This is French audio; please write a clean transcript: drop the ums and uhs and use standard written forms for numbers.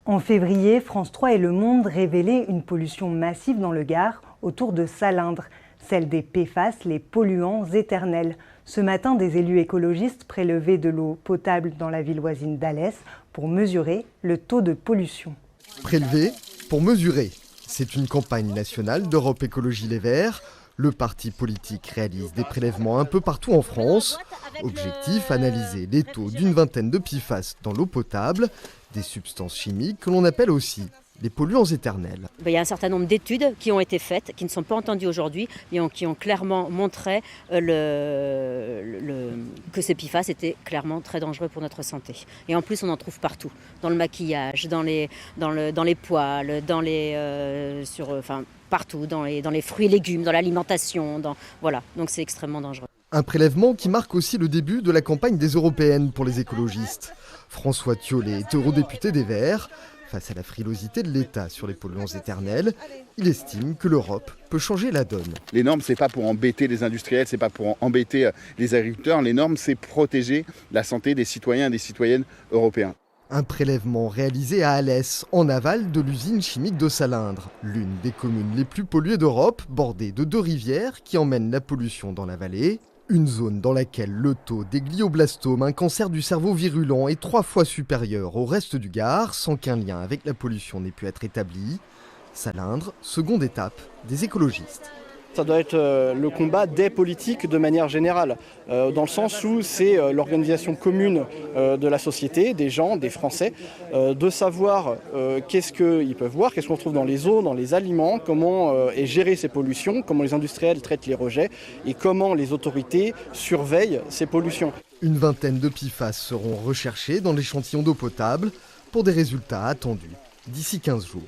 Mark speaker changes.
Speaker 1: En février, France 3 et Le Monde révélaient une pollution massive dans le Gard autour de Salindre, celle des PFAS, les polluants éternels. Ce matin, des élus écologistes prélevaient de l'eau potable dans la ville voisine d'Alès pour mesurer le taux de pollution.
Speaker 2: Prélever pour mesurer. C'est une campagne nationale d'Europe Écologie Les Verts. Le parti politique réalise des prélèvements un peu partout en France. Objectif, analyser les taux d'une vingtaine de PFAS dans l'eau potable, des substances chimiques que l'on appelle aussi les polluants éternels.
Speaker 3: Il y a un certain nombre d'études qui ont été faites, qui ne sont pas entendues aujourd'hui, mais qui ont clairement montré que ces PFAS étaient clairement très dangereux pour notre santé. Et en plus, on en trouve partout, dans le maquillage, dans les poêles, partout, dans les fruits et légumes, dans l'alimentation, voilà. Donc c'est extrêmement dangereux.
Speaker 2: Un prélèvement qui marque aussi le début de la campagne des européennes pour les écologistes. François Thiollet est eurodéputé des Verts. Face à la frilosité de l'État sur les polluants éternels, il estime que l'Europe peut changer la donne.
Speaker 4: Les normes, c'est pas pour embêter les industriels, c'est pas pour embêter les agriculteurs. Les normes, c'est protéger la santé des citoyens et des citoyennes européens.
Speaker 2: Un prélèvement réalisé à Alès, en aval de l'usine chimique de Salindre, l'une des communes les plus polluées d'Europe, bordée de 2 rivières qui emmènent la pollution dans la vallée. Une zone dans laquelle le taux des glioblastomes, un cancer du cerveau virulent, est 3 fois supérieur au reste du Gard, sans qu'un lien avec la pollution n'ait pu être établi. Salindre, seconde étape des écologistes.
Speaker 5: Ça doit être le combat des politiques de manière générale, dans le sens où c'est l'organisation commune de la société, des gens, des Français, de savoir qu'est-ce qu'ils peuvent voir, qu'est-ce qu'on trouve dans les eaux, dans les aliments, comment est gérée ces pollutions, comment les industriels traitent les rejets et comment les autorités surveillent ces pollutions.
Speaker 2: Une vingtaine de PFAS seront recherchés dans l'échantillon d'eau potable pour des résultats attendus d'ici 15 jours.